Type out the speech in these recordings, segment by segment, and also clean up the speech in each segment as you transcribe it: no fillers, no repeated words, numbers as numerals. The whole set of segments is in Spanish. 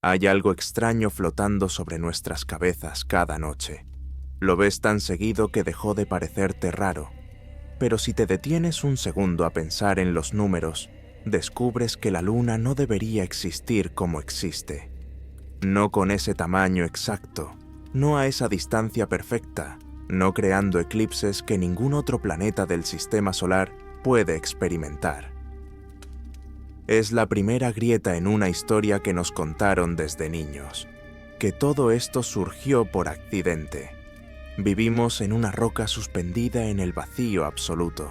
Hay algo extraño flotando sobre nuestras cabezas cada noche. Lo ves tan seguido que dejó de parecerte raro. Pero si te detienes un segundo a pensar en los números, descubres que la luna no debería existir como existe. No con ese tamaño exacto, no a esa distancia perfecta, no creando eclipses que ningún otro planeta del sistema solar puede experimentar. Es la primera grieta en una historia que nos contaron desde niños, que todo esto surgió por accidente. Vivimos en una roca suspendida en el vacío absoluto,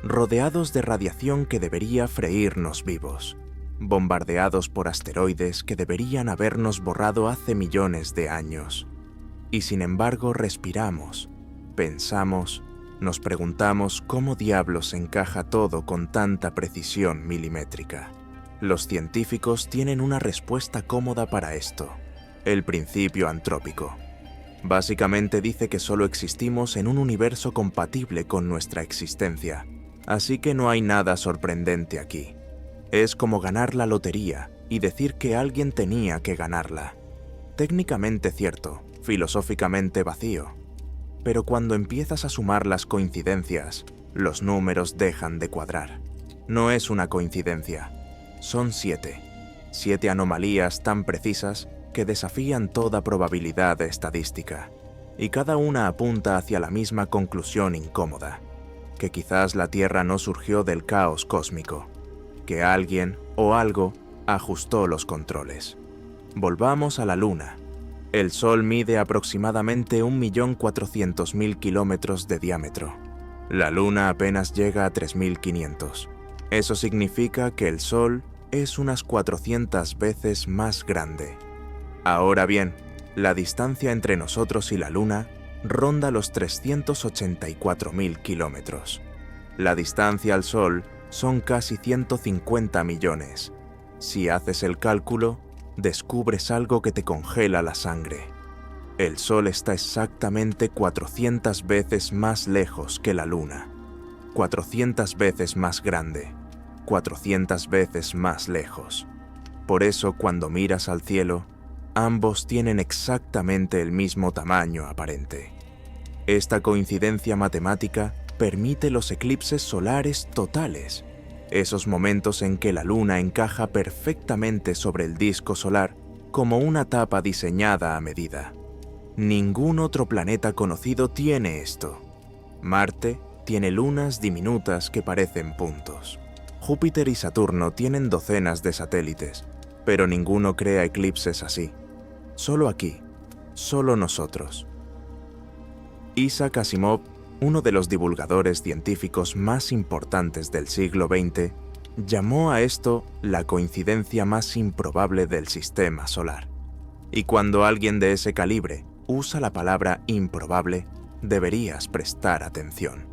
rodeados de radiación que debería freírnos vivos, bombardeados por asteroides que deberían habernos borrado hace millones de años. Y sin embargo respiramos, pensamos, nos preguntamos cómo diablos encaja todo con tanta precisión milimétrica. Los científicos tienen una respuesta cómoda para esto: el principio antrópico. Básicamente dice que solo existimos en un universo compatible con nuestra existencia, así que no hay nada sorprendente aquí. Es como ganar la lotería y decir que alguien tenía que ganarla. Técnicamente cierto, filosóficamente vacío. Pero cuando empiezas a sumar las coincidencias, los números dejan de cuadrar. No es una coincidencia, son 7. 7 anomalías tan precisas que desafían toda probabilidad estadística, y cada una apunta hacia la misma conclusión incómoda, que quizás la Tierra no surgió del caos cósmico, que alguien o algo ajustó los controles. Volvamos a la Luna. El Sol mide aproximadamente 1.400.000 kilómetros de diámetro. La Luna apenas llega a 3.500. Eso significa que el Sol es unas 400 veces más grande. Ahora bien, la distancia entre nosotros y la Luna ronda los 384.000 kilómetros. La distancia al Sol son casi 150 millones. Si haces el cálculo, descubres algo que te congela la sangre. El Sol está exactamente 400 veces más lejos que la Luna. 400 veces más grande. 400 veces más lejos. Por eso, cuando miras al cielo, ambos tienen exactamente el mismo tamaño aparente. Esta coincidencia matemática permite los eclipses solares totales, esos momentos en que la Luna encaja perfectamente sobre el disco solar como una tapa diseñada a medida. Ningún otro planeta conocido tiene esto. Marte tiene lunas diminutas que parecen puntos. Júpiter y Saturno tienen docenas de satélites, pero ninguno crea eclipses así. Solo aquí, solo nosotros. Isaac Asimov, uno de los divulgadores científicos más importantes del siglo XX, llamó a esto la coincidencia más improbable del sistema solar. Y cuando alguien de ese calibre usa la palabra improbable, deberías prestar atención.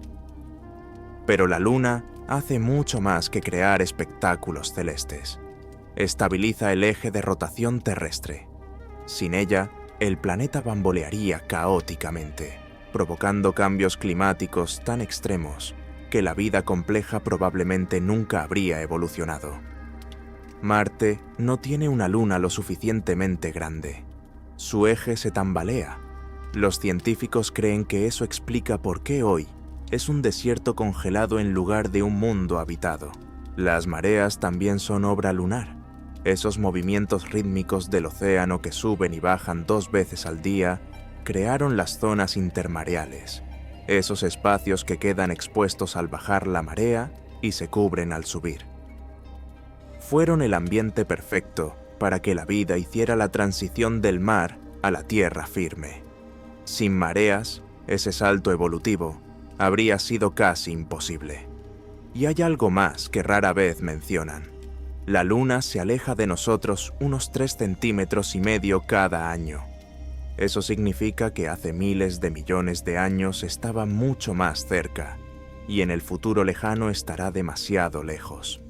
Pero la Luna hace mucho más que crear espectáculos celestes. Estabiliza el eje de rotación terrestre. Sin ella, el planeta bambolearía caóticamente, provocando cambios climáticos tan extremos que la vida compleja probablemente nunca habría evolucionado. Marte no tiene una luna lo suficientemente grande. Su eje se tambalea. Los científicos creen que eso explica por qué hoy es un desierto congelado en lugar de un mundo habitado. Las mareas también son obra lunar. Esos movimientos rítmicos del océano que suben y bajan 2 veces al día crearon las zonas intermareales, esos espacios que quedan expuestos al bajar la marea y se cubren al subir. Fueron el ambiente perfecto para que la vida hiciera la transición del mar a la tierra firme. Sin mareas, ese salto evolutivo habría sido casi imposible. Y hay algo más que rara vez mencionan. La Luna se aleja de nosotros unos 3,5 centímetros cada año. Eso significa que hace miles de millones de años estaba mucho más cerca, y en el futuro lejano estará demasiado lejos.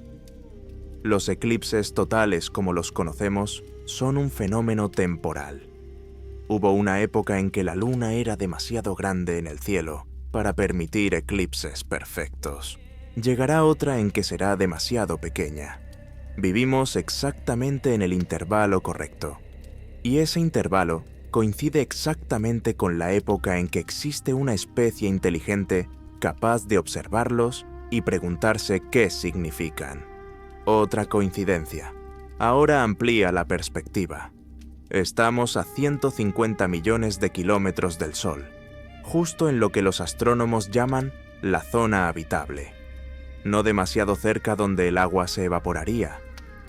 Los eclipses totales como los conocemos son un fenómeno temporal. Hubo una época en que la Luna era demasiado grande en el cielo para permitir eclipses perfectos. Llegará otra en que será demasiado pequeña. Vivimos exactamente en el intervalo correcto. Y ese intervalo coincide exactamente con la época en que existe una especie inteligente capaz de observarlos y preguntarse qué significan. Otra coincidencia. Ahora amplía la perspectiva. Estamos a 150 millones de kilómetros del Sol, justo en lo que los astrónomos llaman la zona habitable. No demasiado cerca donde el agua se evaporaría,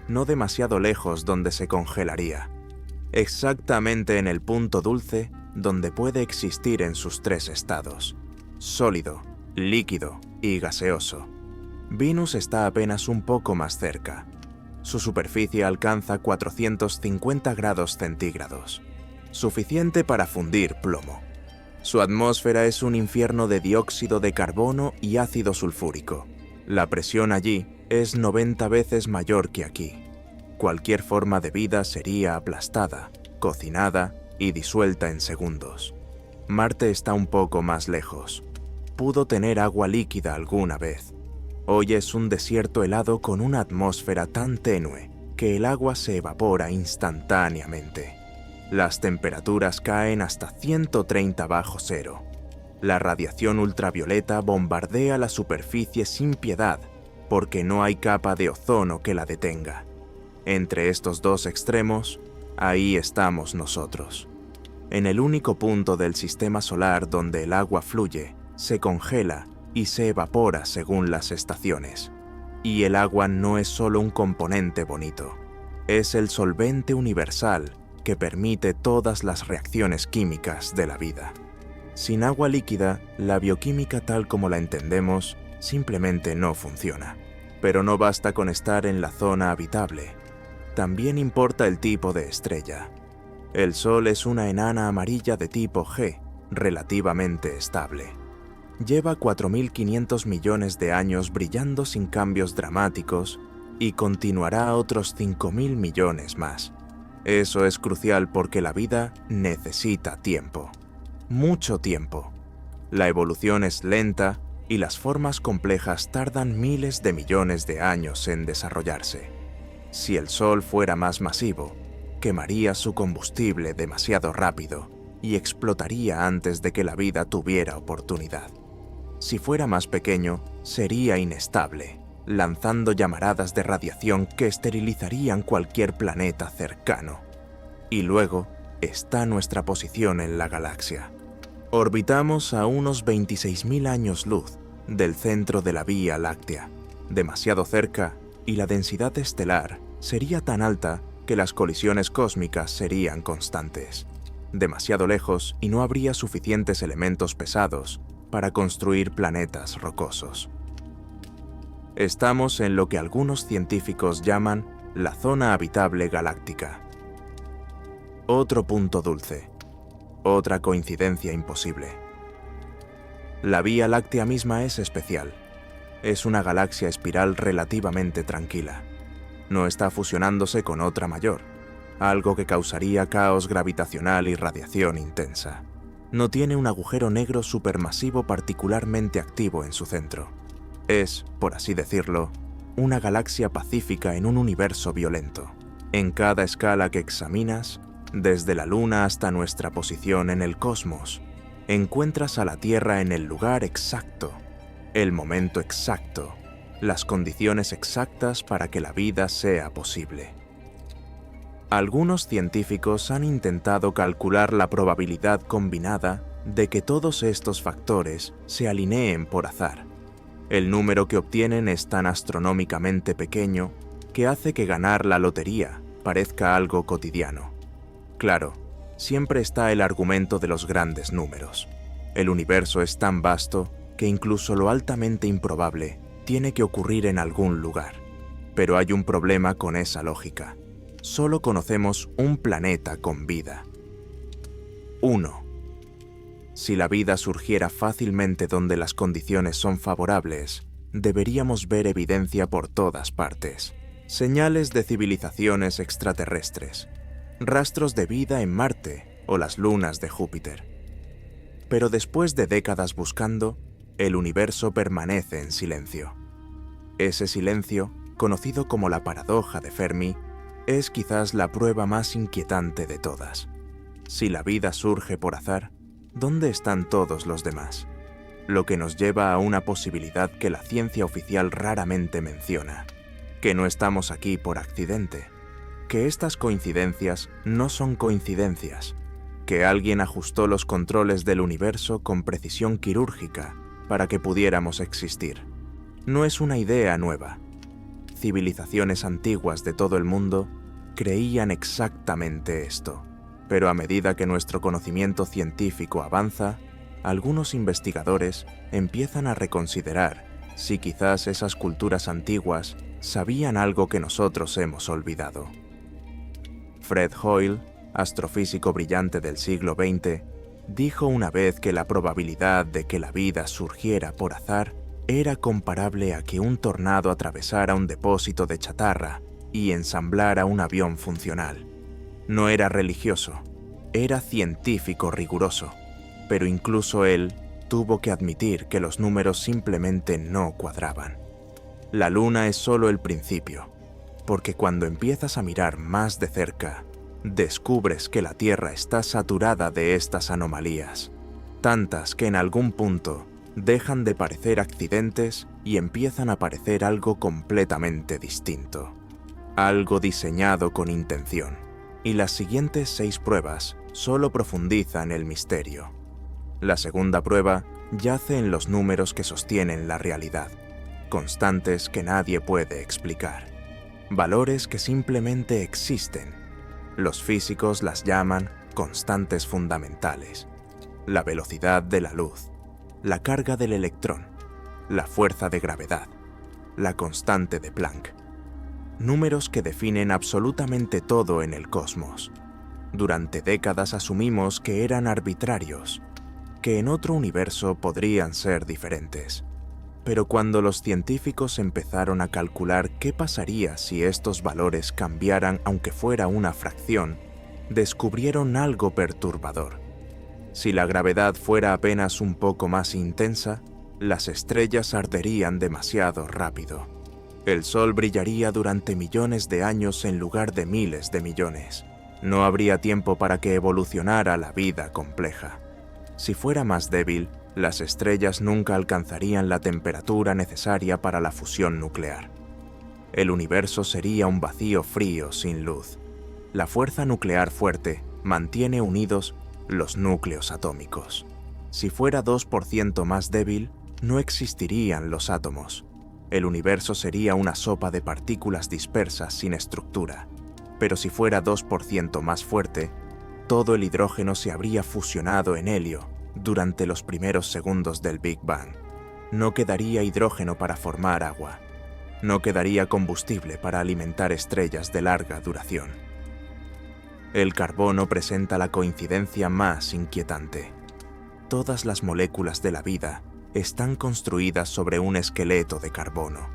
no demasiado lejos donde se congelaría. Exactamente en el punto dulce donde puede existir en sus tres estados: sólido, líquido y gaseoso. Venus está apenas un poco más cerca. Su superficie alcanza 450 grados centígrados, suficiente para fundir plomo. Su atmósfera es un infierno de dióxido de carbono y ácido sulfúrico. La presión allí es 90 veces mayor que aquí. Cualquier forma de vida sería aplastada, cocinada y disuelta en segundos. Marte está un poco más lejos. Pudo tener agua líquida alguna vez. Hoy es un desierto helado con una atmósfera tan tenue que el agua se evapora instantáneamente. Las temperaturas caen hasta 130 bajo cero. La radiación ultravioleta bombardea la superficie sin piedad porque no hay capa de ozono que la detenga. Entre estos dos extremos, ahí estamos nosotros. En el único punto del sistema solar donde el agua fluye, se congela y se evapora según las estaciones. Y el agua no es solo un componente bonito, es el solvente universal que permite todas las reacciones químicas de la vida. Sin agua líquida, la bioquímica tal como la entendemos simplemente no funciona. Pero no basta con estar en la zona habitable. También importa el tipo de estrella. El Sol es una enana amarilla de tipo G, relativamente estable. Lleva 4.500 millones de años brillando sin cambios dramáticos y continuará otros 5.000 millones más. Eso es crucial porque la vida necesita tiempo. Mucho tiempo. La evolución es lenta y las formas complejas tardan miles de millones de años en desarrollarse. Si el Sol fuera más masivo, quemaría su combustible demasiado rápido y explotaría antes de que la vida tuviera oportunidad. Si fuera más pequeño, sería inestable, lanzando llamaradas de radiación que esterilizarían cualquier planeta cercano. Y luego está nuestra posición en la galaxia. Orbitamos a unos 26.000 años luz del centro de la Vía Láctea, demasiado cerca, y la densidad estelar sería tan alta que las colisiones cósmicas serían constantes. Demasiado lejos y no habría suficientes elementos pesados para construir planetas rocosos. Estamos en lo que algunos científicos llaman la zona habitable galáctica. Otro punto dulce. Otra coincidencia imposible. La Vía Láctea misma es especial. Es una galaxia espiral relativamente tranquila. No está fusionándose con otra mayor, algo que causaría caos gravitacional y radiación intensa. No tiene un agujero negro supermasivo particularmente activo en su centro. Es, por así decirlo, una galaxia pacífica en un universo violento. En cada escala que examinas, desde la Luna hasta nuestra posición en el cosmos, encuentras a la Tierra en el lugar exacto, el momento exacto, las condiciones exactas para que la vida sea posible. Algunos científicos han intentado calcular la probabilidad combinada de que todos estos factores se alineen por azar. El número que obtienen es tan astronómicamente pequeño que hace que ganar la lotería parezca algo cotidiano. Claro, siempre está el argumento de los grandes números. El universo es tan vasto que incluso lo altamente improbable tiene que ocurrir en algún lugar. Pero hay un problema con esa lógica. Solo conocemos un planeta con vida. 1. Si la vida surgiera fácilmente donde las condiciones son favorables, deberíamos ver evidencia por todas partes. Señales de civilizaciones extraterrestres, rastros de vida en Marte o las lunas de Júpiter. Pero después de décadas buscando, el universo permanece en silencio. Ese silencio conocido como la paradoja de Fermi, es quizás la prueba más inquietante de todas. Si la vida surge por azar, ¿dónde están todos los demás? Lo que nos lleva a una posibilidad que la ciencia oficial raramente menciona, que no estamos aquí por accidente, que estas coincidencias no son coincidencias, que alguien ajustó los controles del universo con precisión quirúrgica para que pudiéramos existir. No es una idea nueva. Civilizaciones antiguas de todo el mundo creían exactamente esto, pero a medida que nuestro conocimiento científico avanza, algunos investigadores empiezan a reconsiderar si quizás esas culturas antiguas sabían algo que nosotros hemos olvidado. Fred Hoyle, astrofísico brillante del siglo XX, dijo una vez que la probabilidad de que la vida surgiera por azar era comparable a que un tornado atravesara un depósito de chatarra y ensamblara un avión funcional. No era religioso, era científico riguroso, pero incluso él tuvo que admitir que los números simplemente no cuadraban. La luna es solo el principio, porque cuando empiezas a mirar más de cerca, descubres que la Tierra está saturada de estas anomalías, tantas que en algún punto dejan de parecer accidentes y empiezan a parecer algo completamente distinto, algo diseñado con intención. Y las siguientes 6 pruebas solo profundizan el misterio. La segunda prueba yace en los números que sostienen la realidad, constantes que nadie puede explicar, valores que simplemente existen. Los físicos las llaman constantes fundamentales: la velocidad de la luz, la carga del electrón, la fuerza de gravedad, la constante de Planck. Números que definen absolutamente todo en el cosmos. Durante décadas asumimos que eran arbitrarios, que en otro universo podrían ser diferentes. Pero cuando los científicos empezaron a calcular qué pasaría si estos valores cambiaran aunque fuera una fracción, descubrieron algo perturbador. Si la gravedad fuera apenas un poco más intensa, las estrellas arderían demasiado rápido. El Sol brillaría durante millones de años en lugar de miles de millones. No habría tiempo para que evolucionara la vida compleja. Si fuera más débil, las estrellas nunca alcanzarían la temperatura necesaria para la fusión nuclear. El universo sería un vacío frío sin luz. La fuerza nuclear fuerte mantiene unidos los núcleos atómicos. Si fuera 2% más débil, no existirían los átomos. El universo sería una sopa de partículas dispersas sin estructura. Pero si fuera 2% más fuerte, todo el hidrógeno se habría fusionado en helio durante los primeros segundos del Big Bang. No quedaría hidrógeno para formar agua. No quedaría combustible para alimentar estrellas de larga duración. El carbono presenta la coincidencia más inquietante. Todas las moléculas de la vida están construidas sobre un esqueleto de carbono.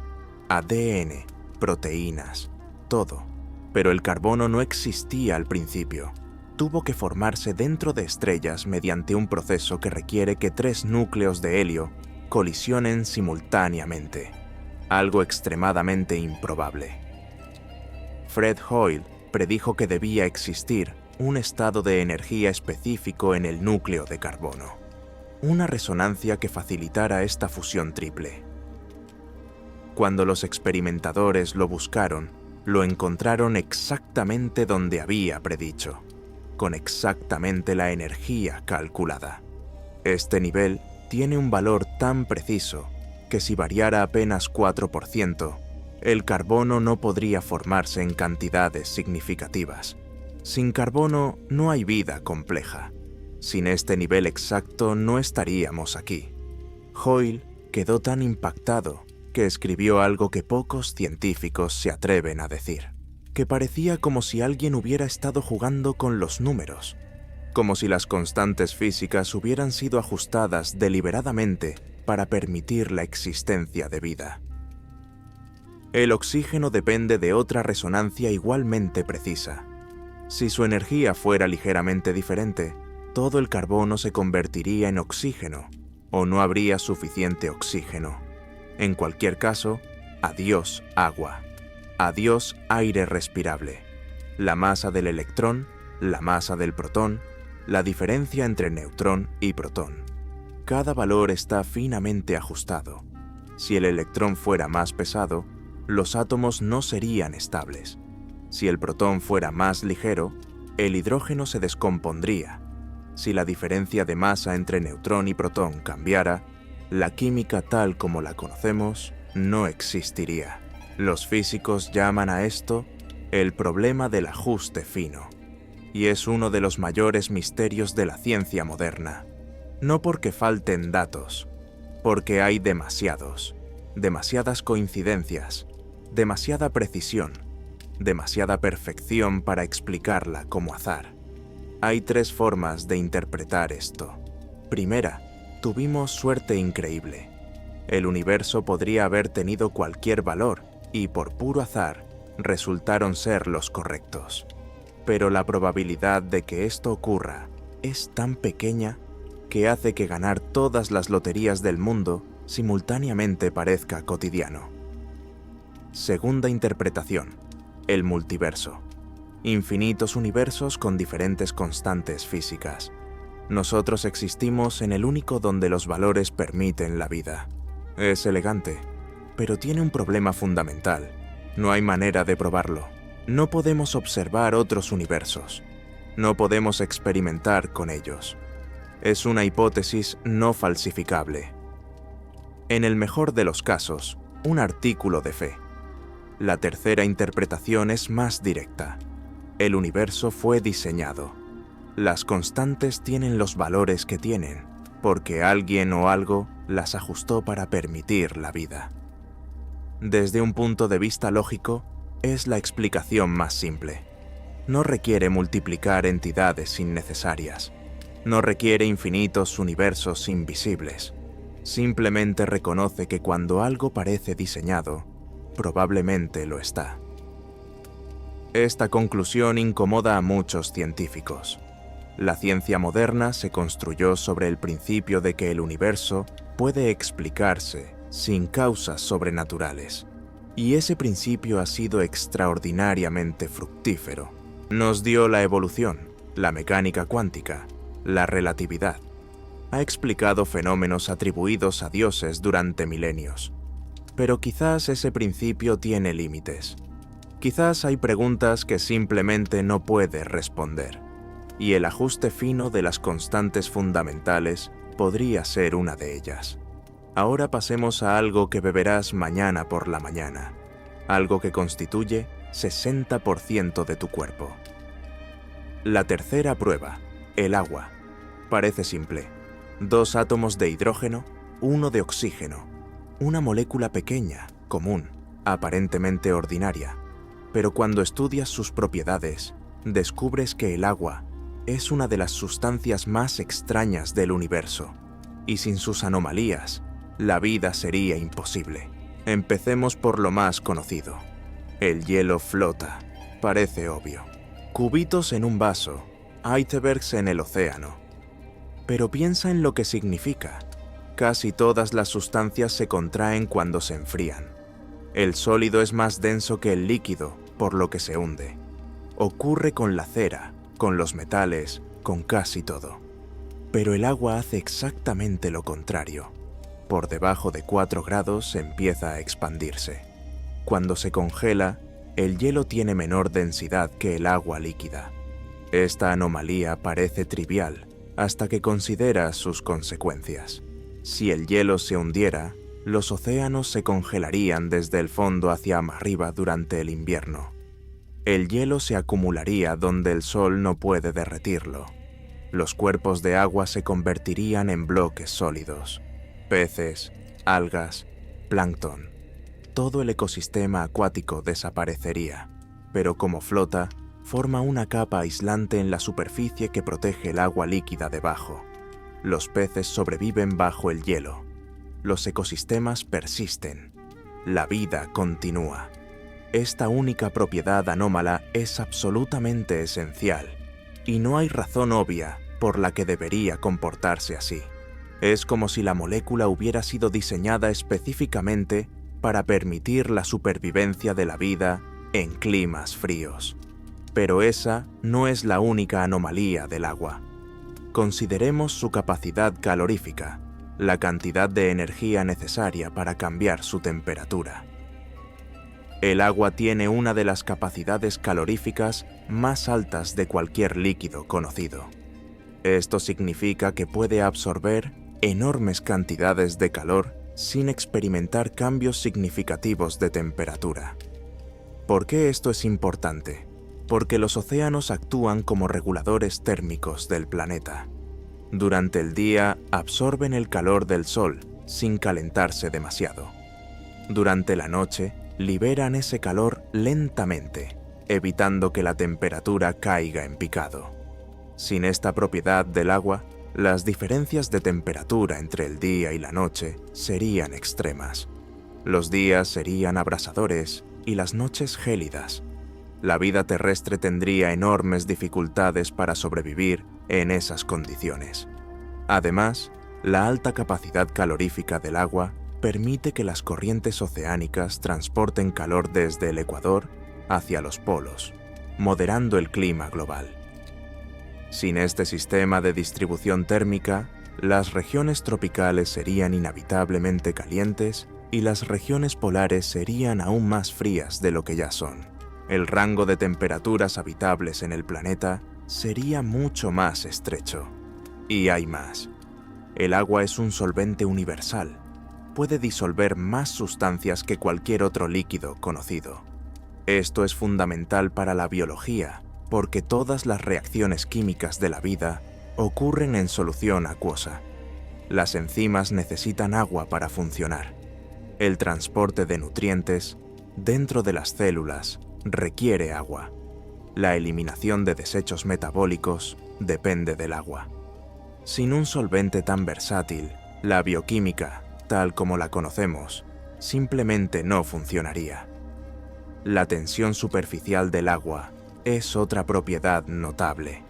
ADN, proteínas, todo. Pero el carbono no existía al principio. Tuvo que formarse dentro de estrellas mediante un proceso que requiere que 3 núcleos de helio colisionen simultáneamente, algo extremadamente improbable. Fred Hoyle predijo que debía existir un estado de energía específico en el núcleo de carbono, una resonancia que facilitara esta fusión triple. Cuando los experimentadores lo buscaron, lo encontraron exactamente donde había predicho, con exactamente la energía calculada. Este nivel tiene un valor tan preciso que si variara apenas 4%, el carbono no podría formarse en cantidades significativas. Sin carbono no hay vida compleja. Sin este nivel exacto no estaríamos aquí. Hoyle quedó tan impactado que escribió algo que pocos científicos se atreven a decir, que parecía como si alguien hubiera estado jugando con los números, como si las constantes físicas hubieran sido ajustadas deliberadamente para permitir la existencia de vida. El oxígeno depende de otra resonancia igualmente precisa. Si su energía fuera ligeramente diferente, todo el carbono se convertiría en oxígeno, o no habría suficiente oxígeno. En cualquier caso, adiós agua. Adiós aire respirable. La masa del electrón, la masa del protón, la diferencia entre neutrón y protón. Cada valor está finamente ajustado. Si el electrón fuera más pesado, los átomos no serían estables. Si el protón fuera más ligero, el hidrógeno se descompondría. Si la diferencia de masa entre neutrón y protón cambiara, la química tal como la conocemos no existiría. Los físicos llaman a esto el problema del ajuste fino, y es uno de los mayores misterios de la ciencia moderna. No porque falten datos, porque hay demasiadas coincidencias, demasiada precisión, demasiada perfección para explicarla como azar. Hay 3 formas de interpretar esto. Primera, tuvimos suerte increíble. El universo podría haber tenido cualquier valor y por puro azar resultaron ser los correctos. Pero la probabilidad de que esto ocurra es tan pequeña que hace que ganar todas las loterías del mundo simultáneamente parezca cotidiano. Segunda interpretación, el multiverso. Infinitos universos con diferentes constantes físicas. Nosotros existimos en el único donde los valores permiten la vida. Es elegante, pero tiene un problema fundamental. No hay manera de probarlo. No podemos observar otros universos. No podemos experimentar con ellos. Es una hipótesis no falsificable. En el mejor de los casos, un artículo de fe. La tercera interpretación es más directa. El universo fue diseñado. Las constantes tienen los valores que tienen, porque alguien o algo las ajustó para permitir la vida. Desde un punto de vista lógico, es la explicación más simple. No requiere multiplicar entidades innecesarias. No requiere infinitos universos invisibles. Simplemente reconoce que cuando algo parece diseñado, probablemente lo está. Esta conclusión incomoda a muchos científicos. La ciencia moderna se construyó sobre el principio de que el universo puede explicarse sin causas sobrenaturales. Y ese principio ha sido extraordinariamente fructífero. Nos dio la evolución, la mecánica cuántica, la relatividad. Ha explicado fenómenos atribuidos a dioses durante milenios. Pero quizás ese principio tiene límites. Quizás hay preguntas que simplemente no puede responder, y el ajuste fino de las constantes fundamentales podría ser una de ellas. Ahora pasemos a algo que beberás mañana por la mañana, algo que constituye 60% de tu cuerpo. La tercera prueba, el agua. Parece simple. 2 átomos de hidrógeno, 1 de oxígeno, una molécula pequeña, común, aparentemente ordinaria. Pero cuando estudias sus propiedades, descubres que el agua es una de las sustancias más extrañas del universo, y sin sus anomalías, la vida sería imposible. Empecemos por lo más conocido. El hielo flota, parece obvio. Cubitos en un vaso, icebergs en el océano. Pero piensa en lo que significa. Casi todas las sustancias se contraen cuando se enfrían. El sólido es más denso que el líquido, por lo que se hunde. Ocurre con la cera, con los metales, con casi todo. Pero el agua hace exactamente lo contrario. Por debajo de 4 grados empieza a expandirse. Cuando se congela, el hielo tiene menor densidad que el agua líquida. Esta anomalía parece trivial hasta que consideras sus consecuencias. Si el hielo se hundiera, los océanos se congelarían desde el fondo hacia arriba durante el invierno. El hielo se acumularía donde el sol no puede derretirlo. Los cuerpos de agua se convertirían en bloques sólidos. Peces, algas, plancton. Todo el ecosistema acuático desaparecería, pero como flota, forma una capa aislante en la superficie que protege el agua líquida debajo. Los peces sobreviven bajo el hielo. Los ecosistemas persisten. La vida continúa. Esta única propiedad anómala es absolutamente esencial, y no hay razón obvia por la que debería comportarse así. Es como si la molécula hubiera sido diseñada específicamente para permitir la supervivencia de la vida en climas fríos. Pero esa no es la única anomalía del agua. Consideremos su capacidad calorífica, la cantidad de energía necesaria para cambiar su temperatura. El agua tiene una de las capacidades caloríficas más altas de cualquier líquido conocido. Esto significa que puede absorber enormes cantidades de calor sin experimentar cambios significativos de temperatura. ¿Por qué esto es importante? Porque los océanos actúan como reguladores térmicos del planeta. Durante el día absorben el calor del sol sin calentarse demasiado. Durante la noche liberan ese calor lentamente, evitando que la temperatura caiga en picado. Sin esta propiedad del agua, las diferencias de temperatura entre el día y la noche serían extremas. Los días serían abrasadores y las noches gélidas. La vida terrestre tendría enormes dificultades para sobrevivir en esas condiciones. Además, la alta capacidad calorífica del agua permite que las corrientes oceánicas transporten calor desde el ecuador hacia los polos, moderando el clima global. Sin este sistema de distribución térmica, las regiones tropicales serían inevitablemente calientes y las regiones polares serían aún más frías de lo que ya son. El rango de temperaturas habitables en el planeta sería mucho más estrecho. Y hay más. El agua es un solvente universal. Puede disolver más sustancias que cualquier otro líquido conocido. Esto es fundamental para la biología, porque todas las reacciones químicas de la vida ocurren en solución acuosa. Las enzimas necesitan agua para funcionar. El transporte de nutrientes dentro de las células requiere agua. La eliminación de desechos metabólicos depende del agua. Sin un solvente tan versátil, la bioquímica, tal como la conocemos, simplemente no funcionaría. La tensión superficial del agua es otra propiedad notable.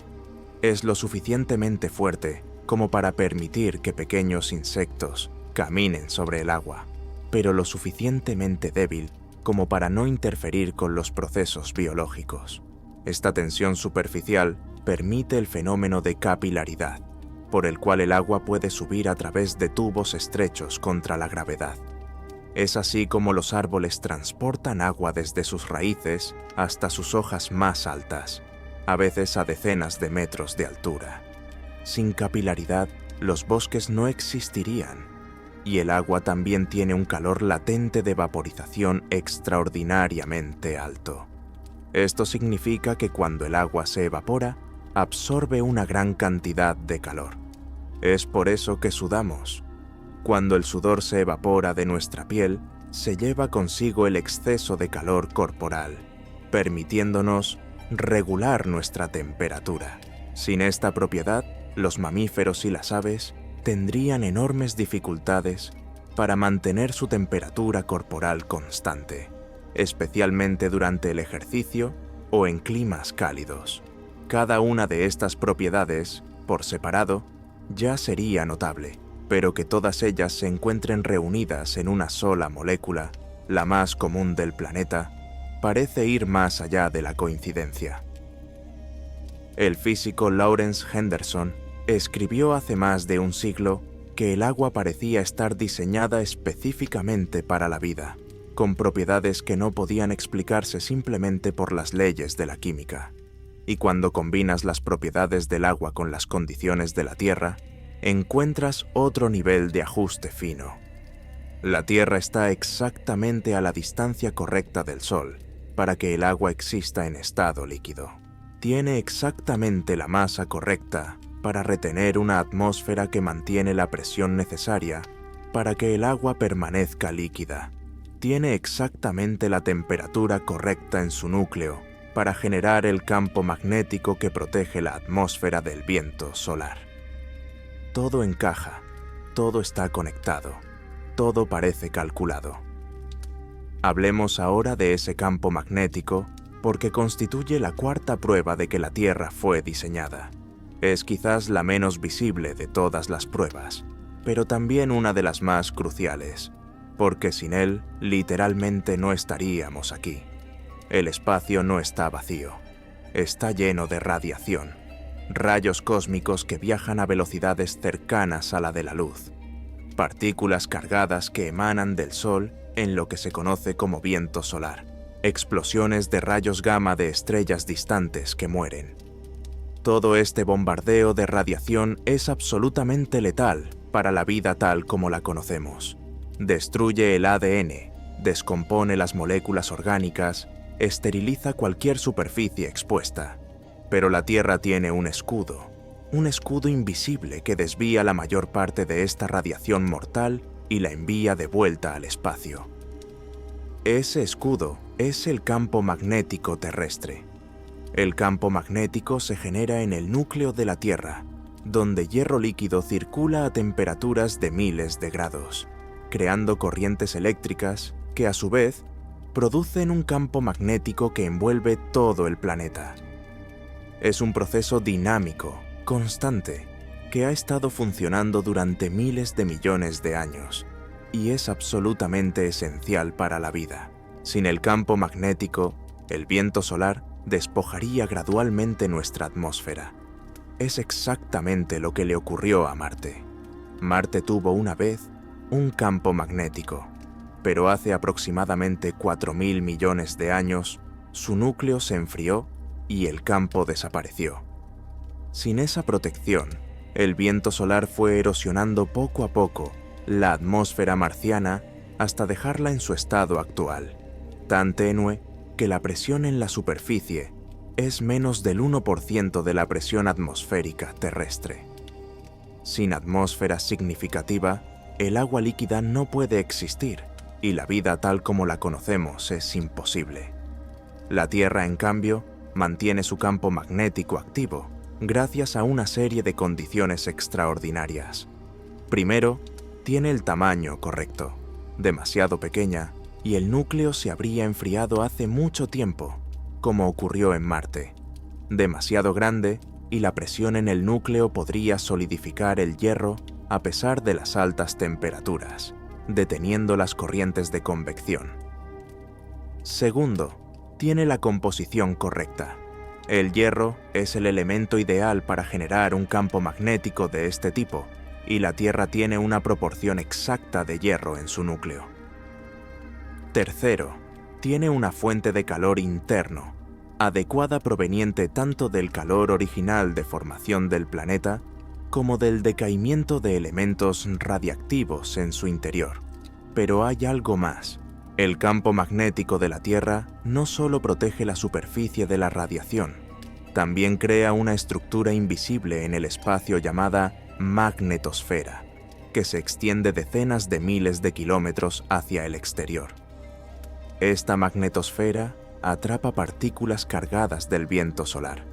Es lo suficientemente fuerte como para permitir que pequeños insectos caminen sobre el agua, pero lo suficientemente débil como para no interferir con los procesos biológicos. Esta tensión superficial permite el fenómeno de capilaridad, por el cual el agua puede subir a través de tubos estrechos contra la gravedad. Es así como los árboles transportan agua desde sus raíces hasta sus hojas más altas, a veces a decenas de metros de altura. Sin capilaridad, los bosques no existirían, y el agua también tiene un calor latente de vaporización extraordinariamente alto. Esto significa que cuando el agua se evapora, absorbe una gran cantidad de calor. Es por eso que sudamos. Cuando el sudor se evapora de nuestra piel, se lleva consigo el exceso de calor corporal, permitiéndonos regular nuestra temperatura. Sin esta propiedad, los mamíferos y las aves tendrían enormes dificultades para mantener su temperatura corporal constante, especialmente durante el ejercicio o en climas cálidos. Cada una de estas propiedades, por separado, ya sería notable, pero que todas ellas se encuentren reunidas en una sola molécula, la más común del planeta, parece ir más allá de la coincidencia. El físico Lawrence Henderson escribió hace más de un siglo que el agua parecía estar diseñada específicamente para la vida, con propiedades que no podían explicarse simplemente por las leyes de la química. Y cuando combinas las propiedades del agua con las condiciones de la Tierra, encuentras otro nivel de ajuste fino. La Tierra está exactamente a la distancia correcta del Sol para que el agua exista en estado líquido. Tiene exactamente la masa correcta para retener una atmósfera que mantiene la presión necesaria para que el agua permanezca líquida. Tiene exactamente la temperatura correcta en su núcleo para generar el campo magnético que protege la atmósfera del viento solar. Todo encaja, todo está conectado, todo parece calculado. Hablemos ahora de ese campo magnético porque constituye la cuarta prueba de que la Tierra fue diseñada. Es quizás la menos visible de todas las pruebas, pero también una de las más cruciales. porque sin él, literalmente no estaríamos aquí. El espacio no está vacío, está lleno de radiación, rayos cósmicos que viajan a velocidades cercanas a la de la luz, partículas cargadas que emanan del Sol en lo que se conoce como viento solar, explosiones de rayos gamma de estrellas distantes que mueren. Todo este bombardeo de radiación es absolutamente letal para la vida tal como la conocemos. Destruye el ADN, descompone las moléculas orgánicas, esteriliza cualquier superficie expuesta. Pero la Tierra tiene un escudo invisible que desvía la mayor parte de esta radiación mortal y la envía de vuelta al espacio. Ese escudo es el campo magnético terrestre. El campo magnético se genera en el núcleo de la Tierra, donde hierro líquido circula a temperaturas de miles de grados, creando corrientes eléctricas que, a su vez, producen un campo magnético que envuelve todo el planeta. Es un proceso dinámico, constante, que ha estado funcionando durante miles de millones de años y es absolutamente esencial para la vida. Sin el campo magnético, el viento solar despojaría gradualmente nuestra atmósfera. Es exactamente lo que le ocurrió a Marte. Marte tuvo una vez un campo magnético, pero hace aproximadamente 4.000 millones de años, su núcleo se enfrió y el campo desapareció. Sin esa protección, el viento solar fue erosionando poco a poco la atmósfera marciana hasta dejarla en su estado actual, tan tenue que la presión en la superficie es menos del 1% de la presión atmosférica terrestre. Sin atmósfera significativa, el agua líquida no puede existir y la vida tal como la conocemos es imposible. La Tierra, en cambio, mantiene su campo magnético activo gracias a una serie de condiciones extraordinarias. Primero, tiene el tamaño correcto, demasiado pequeña, y el núcleo se habría enfriado hace mucho tiempo, como ocurrió en Marte. Demasiado grande y la presión en el núcleo podría solidificar el hierro a pesar de las altas temperaturas, deteniendo las corrientes de convección. Segundo, tiene la composición correcta. El hierro es el elemento ideal para generar un campo magnético de este tipo, y la Tierra tiene una proporción exacta de hierro en su núcleo. Tercero, tiene una fuente de calor interno, adecuada proveniente tanto del calor original de formación del planeta como del decaimiento de elementos radiactivos en su interior. Pero hay algo más. El campo magnético de la Tierra no solo protege la superficie de la radiación, también crea una estructura invisible en el espacio llamada magnetosfera, que se extiende decenas de miles de kilómetros hacia el exterior. Esta magnetosfera atrapa partículas cargadas del viento solar,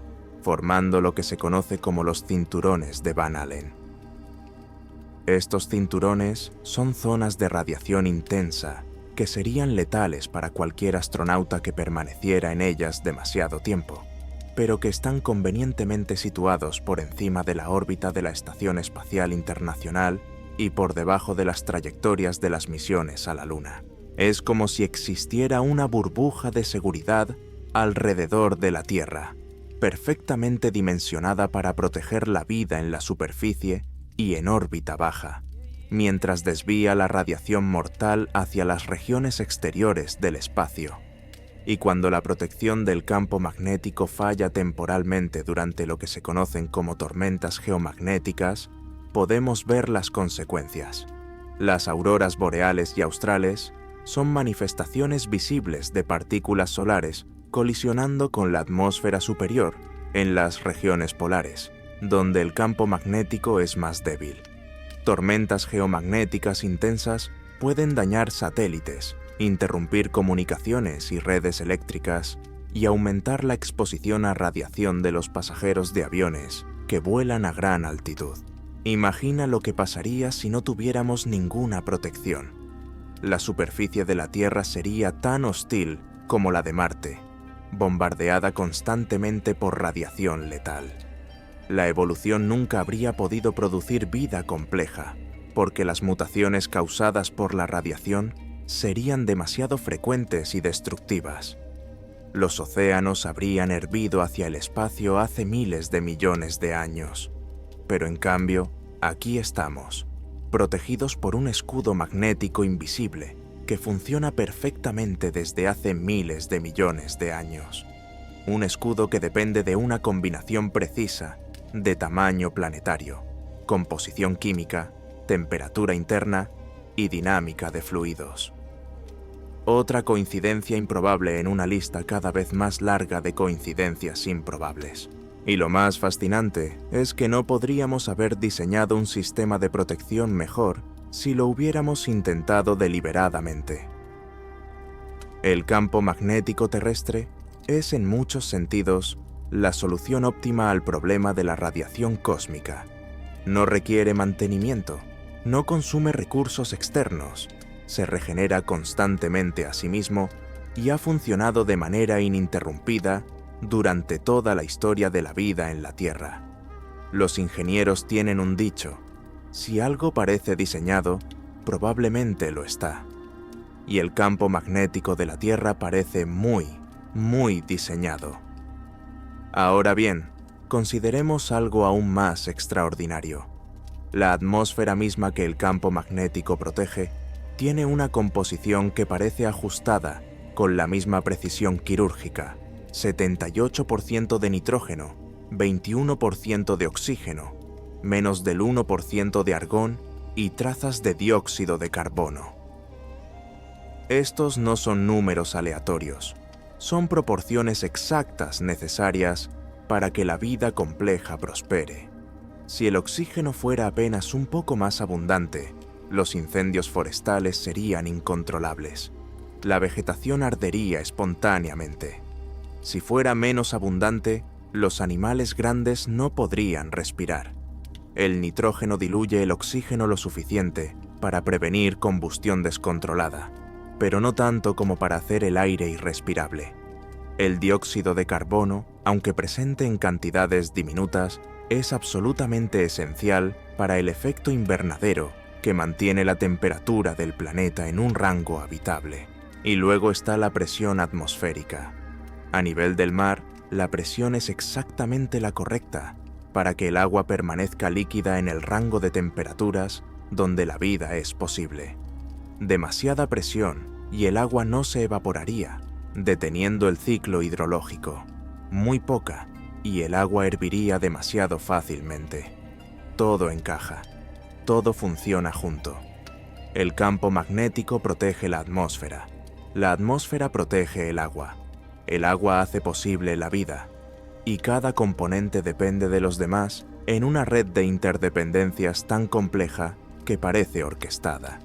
formando lo que se conoce como los cinturones de Van Allen. Estos cinturones son zonas de radiación intensa que serían letales para cualquier astronauta que permaneciera en ellas demasiado tiempo, pero que están convenientemente situados por encima de la órbita de la Estación Espacial Internacional y por debajo de las trayectorias de las misiones a la Luna. Es como si existiera una burbuja de seguridad alrededor de la Tierra, perfectamente dimensionada para proteger la vida en la superficie y en órbita baja, mientras desvía la radiación mortal hacia las regiones exteriores del espacio. Y cuando la protección del campo magnético falla temporalmente durante lo que se conocen como tormentas geomagnéticas, podemos ver las consecuencias. Las auroras boreales y australes son manifestaciones visibles de partículas solares colisionando con la atmósfera superior en las regiones polares, donde el campo magnético es más débil. Tormentas geomagnéticas intensas pueden dañar satélites, interrumpir comunicaciones y redes eléctricas y aumentar la exposición a radiación de los pasajeros de aviones que vuelan a gran altitud. Imagina lo que pasaría si no tuviéramos ninguna protección. La superficie de la Tierra sería tan hostil como la de Marte, bombardeada constantemente por radiación letal. La evolución nunca habría podido producir vida compleja, porque las mutaciones causadas por la radiación serían demasiado frecuentes y destructivas. Los océanos habrían hervido hacia el espacio hace miles de millones de años. Pero en cambio, aquí estamos, protegidos por un escudo magnético invisible que funciona perfectamente desde hace miles de millones de años. Un escudo que depende de una combinación precisa de tamaño planetario, composición química, temperatura interna y dinámica de fluidos. Otra coincidencia improbable en una lista cada vez más larga de coincidencias improbables. Y lo más fascinante es que no podríamos haber diseñado un sistema de protección mejor si lo hubiéramos intentado deliberadamente. El campo magnético terrestre es en muchos sentidos la solución óptima al problema de la radiación cósmica. No requiere mantenimiento, no consume recursos externos, se regenera constantemente a sí mismo y ha funcionado de manera ininterrumpida durante toda la historia de la vida en la Tierra. Los ingenieros tienen un dicho: si algo parece diseñado, probablemente lo está. Y el campo magnético de la Tierra parece muy diseñado. Ahora bien, consideremos algo aún más extraordinario. La atmósfera misma que el campo magnético protege tiene una composición que parece ajustada con la misma precisión quirúrgica: 78% de nitrógeno, 21% de oxígeno, menos del 1% de argón y trazas de dióxido de carbono. Estos no son números aleatorios, son proporciones exactas necesarias para que la vida compleja prospere. Si el oxígeno fuera apenas un poco más abundante, los incendios forestales serían incontrolables. La vegetación ardería espontáneamente. Si fuera menos abundante, los animales grandes no podrían respirar. El nitrógeno diluye el oxígeno lo suficiente para prevenir combustión descontrolada, pero no tanto como para hacer el aire irrespirable. El dióxido de carbono, aunque presente en cantidades diminutas, es absolutamente esencial para el efecto invernadero que mantiene la temperatura del planeta en un rango habitable. Y luego está la presión atmosférica. A nivel del mar, la presión es exactamente la correcta para que el agua permanezca líquida en el rango de temperaturas donde la vida es posible. Demasiada presión y el agua no se evaporaría, deteniendo el ciclo hidrológico. Muy poca y el agua herviría demasiado fácilmente. Todo encaja. Todo funciona junto. El campo magnético protege la atmósfera. La atmósfera protege el agua. El agua hace posible la vida. Y cada componente depende de los demás en una red de interdependencias tan compleja que parece orquestada.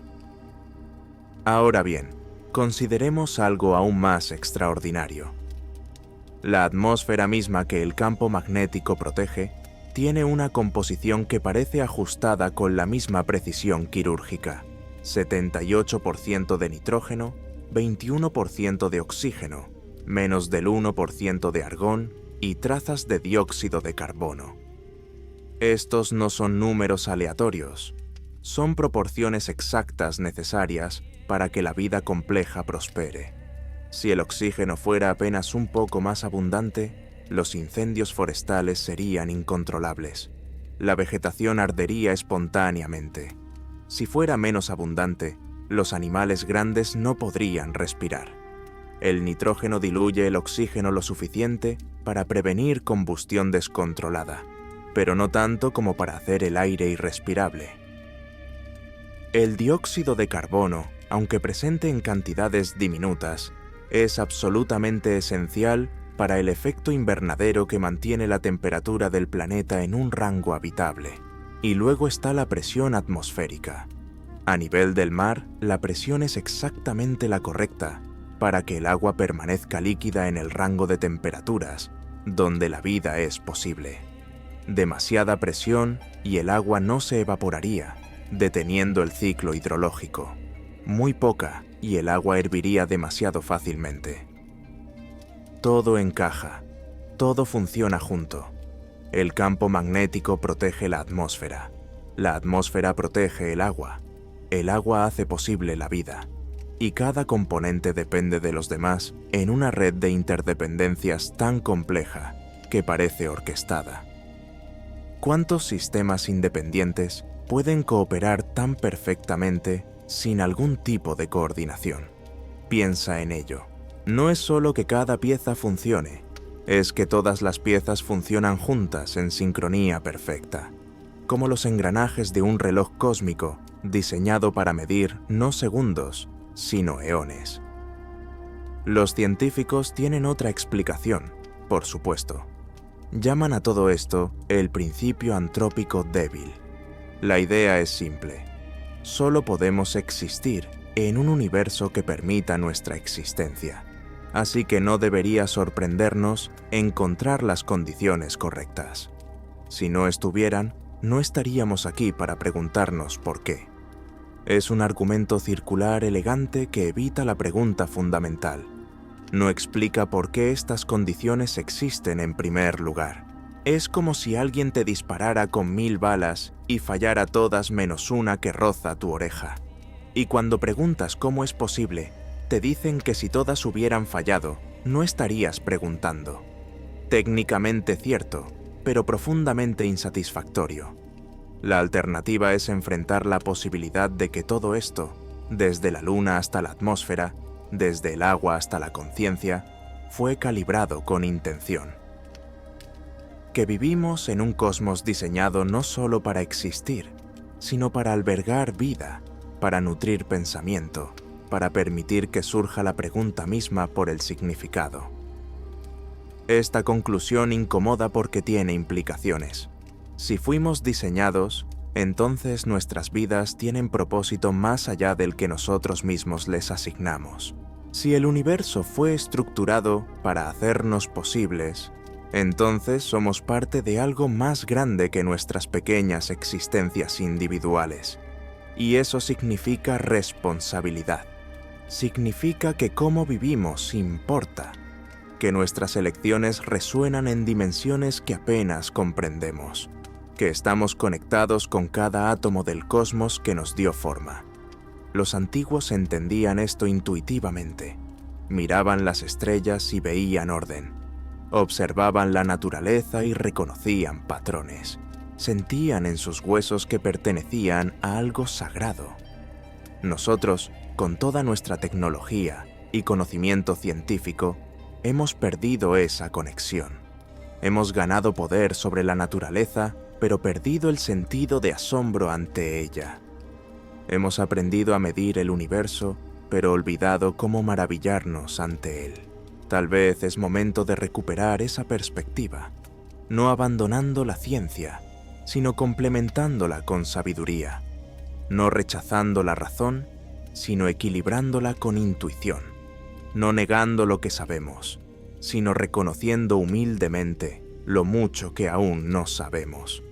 Ahora bien, consideremos algo aún más extraordinario. La atmósfera misma que el campo magnético protege tiene una composición que parece ajustada con la misma precisión quirúrgica: 78% de nitrógeno, 21% de oxígeno, menos del 1% de argón y trazas de dióxido de carbono. Estos no son números aleatorios, son proporciones exactas necesarias para que la vida compleja prospere. Si el oxígeno fuera apenas un poco más abundante, los incendios forestales serían incontrolables. La vegetación ardería espontáneamente. Si fuera menos abundante, los animales grandes no podrían respirar. El nitrógeno diluye el oxígeno lo suficiente para prevenir combustión descontrolada, pero no tanto como para hacer el aire irrespirable. El dióxido de carbono, aunque presente en cantidades diminutas, es absolutamente esencial para el efecto invernadero que mantiene la temperatura del planeta en un rango habitable. Y luego está la presión atmosférica. A nivel del mar, la presión es exactamente la correcta para que el agua permanezca líquida en el rango de temperaturas donde la vida es posible. Demasiada presión y el agua no se evaporaría, deteniendo el ciclo hidrológico. Muy poca y el agua herviría demasiado fácilmente. Todo encaja, todo funciona junto. El campo magnético protege la atmósfera. La atmósfera protege el agua hace posible la vida, y cada componente depende de los demás en una red de interdependencias tan compleja que parece orquestada. ¿Cuántos sistemas independientes pueden cooperar tan perfectamente sin algún tipo de coordinación? Piensa en ello. No es solo que cada pieza funcione, es que todas las piezas funcionan juntas en sincronía perfecta, como los engranajes de un reloj cósmico diseñado para medir no segundos, sino eones. Los científicos tienen otra explicación, por supuesto. Llaman a todo esto el principio antrópico débil. La idea es simple. Solo podemos existir en un universo que permita nuestra existencia. Así que no debería sorprendernos encontrar las condiciones correctas. Si no estuvieran, no estaríamos aquí para preguntarnos por qué. Es un argumento circular elegante que evita la pregunta fundamental. No explica por qué estas condiciones existen en primer lugar. Es como si alguien te disparara con 1000 balas y fallara todas menos una que roza tu oreja. Y cuando preguntas cómo es posible, te dicen que si todas hubieran fallado, no estarías preguntando. Técnicamente cierto, pero profundamente insatisfactorio. La alternativa es enfrentar la posibilidad de que todo esto, desde la luna hasta la atmósfera, desde el agua hasta la conciencia, fue calibrado con intención. Que vivimos en un cosmos diseñado no solo para existir, sino para albergar vida, para nutrir pensamiento, para permitir que surja la pregunta misma por el significado. Esta conclusión incomoda porque tiene implicaciones. Si fuimos diseñados, entonces nuestras vidas tienen propósito más allá del que nosotros mismos les asignamos. Si el universo fue estructurado para hacernos posibles, entonces somos parte de algo más grande que nuestras pequeñas existencias individuales. Y eso significa responsabilidad. Significa que cómo vivimos importa, que nuestras elecciones resuenan en dimensiones que apenas comprendemos, que estamos conectados con cada átomo del cosmos que nos dio forma. Los antiguos entendían esto intuitivamente. Miraban las estrellas y veían orden. Observaban la naturaleza y reconocían patrones. Sentían en sus huesos que pertenecían a algo sagrado. Nosotros, con toda nuestra tecnología y conocimiento científico, hemos perdido esa conexión. Hemos ganado poder sobre la naturaleza, pero perdido el sentido de asombro ante ella. Hemos aprendido a medir el universo, pero olvidado cómo maravillarnos ante él. Tal vez es momento de recuperar esa perspectiva, no abandonando la ciencia, sino complementándola con sabiduría, no rechazando la razón, sino equilibrándola con intuición, no negando lo que sabemos, sino reconociendo humildemente lo mucho que aún no sabemos.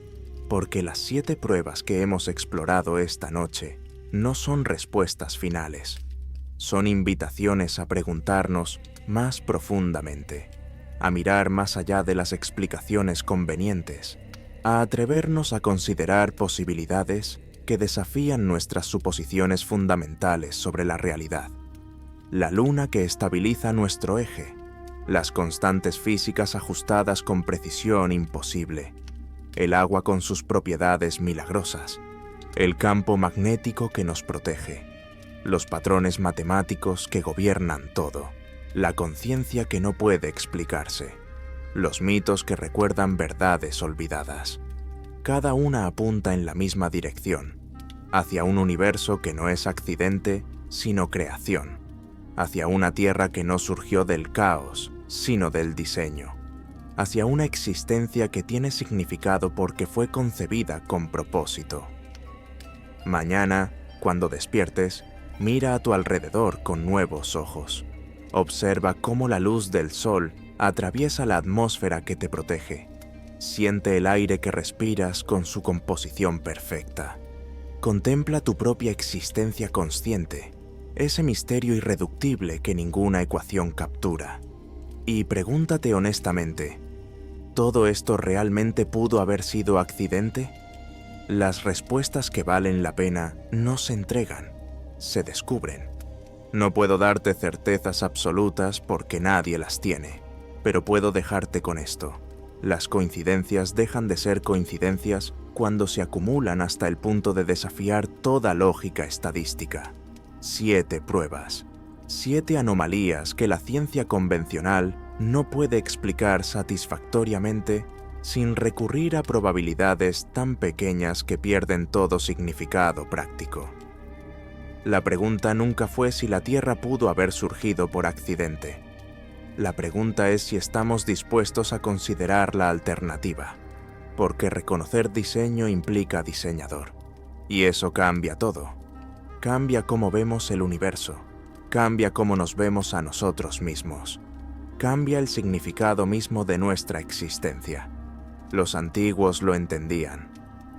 Porque las 7 pruebas que hemos explorado esta noche no son respuestas finales, son invitaciones a preguntarnos más profundamente, a mirar más allá de las explicaciones convenientes, a atrevernos a considerar posibilidades que desafían nuestras suposiciones fundamentales sobre la realidad. La luna que estabiliza nuestro eje, las constantes físicas ajustadas con precisión imposible, el agua con sus propiedades milagrosas, el campo magnético que nos protege, los patrones matemáticos que gobiernan todo, la conciencia que no puede explicarse, los mitos que recuerdan verdades olvidadas. Cada una apunta en la misma dirección, hacia un universo que no es accidente, sino creación, hacia una tierra que no surgió del caos, sino del diseño, hacia una existencia que tiene significado porque fue concebida con propósito. Mañana, cuando despiertes, mira a tu alrededor con nuevos ojos. Observa cómo la luz del sol atraviesa la atmósfera que te protege. Siente el aire que respiras con su composición perfecta. Contempla tu propia existencia consciente, ese misterio irreductible que ninguna ecuación captura. Y pregúntate honestamente, ¿todo esto realmente pudo haber sido accidente? Las respuestas que valen la pena no se entregan, se descubren. No puedo darte certezas absolutas porque nadie las tiene, pero puedo dejarte con esto. Las coincidencias dejan de ser coincidencias cuando se acumulan hasta el punto de desafiar toda lógica estadística. 7 pruebas, 7 anomalías que la ciencia convencional no puede explicar satisfactoriamente sin recurrir a probabilidades tan pequeñas que pierden todo significado práctico. La pregunta nunca fue si la Tierra pudo haber surgido por accidente. La pregunta es si estamos dispuestos a considerar la alternativa, porque reconocer diseño implica diseñador. Y eso cambia todo. Cambia cómo vemos el universo, cambia cómo nos vemos a nosotros mismos, cambia el significado mismo de nuestra existencia. Los antiguos lo entendían.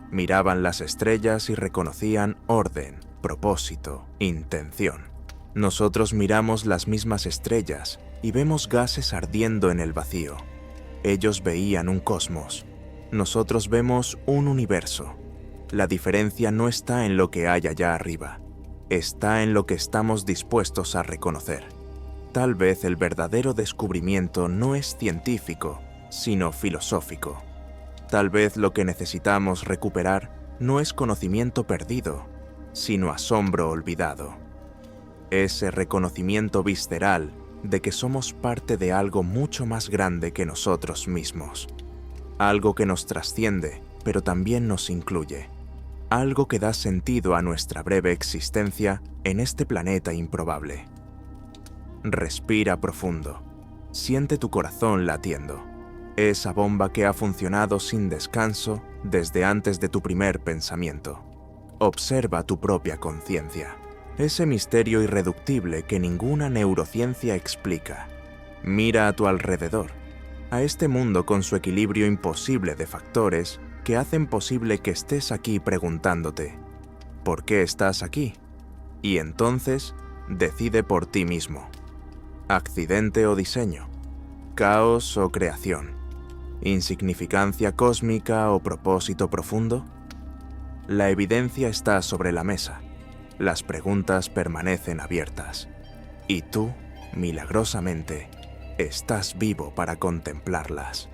Miraban las estrellas y reconocían orden, propósito, intención. Nosotros miramos las mismas estrellas y vemos gases ardiendo en el vacío. Ellos veían un cosmos. Nosotros vemos un universo. La diferencia no está en lo que hay allá arriba. Está en lo que estamos dispuestos a reconocer. Tal vez el verdadero descubrimiento no es científico, sino filosófico. Tal vez lo que necesitamos recuperar no es conocimiento perdido, sino asombro olvidado. Ese reconocimiento visceral de que somos parte de algo mucho más grande que nosotros mismos. Algo que nos trasciende, pero también nos incluye. Algo que da sentido a nuestra breve existencia en este planeta improbable. Respira profundo. Siente tu corazón latiendo. Esa bomba que ha funcionado sin descanso desde antes de tu primer pensamiento. Observa tu propia conciencia. Ese misterio irreductible que ninguna neurociencia explica. Mira a tu alrededor, a este mundo con su equilibrio imposible de factores que hacen posible que estés aquí preguntándote, ¿por qué estás aquí? Y entonces, decide por ti mismo. ¿Accidente o diseño? ¿Caos o creación? ¿Insignificancia cósmica o propósito profundo? La evidencia está sobre la mesa. Las preguntas permanecen abiertas. Y tú, milagrosamente, estás vivo para contemplarlas.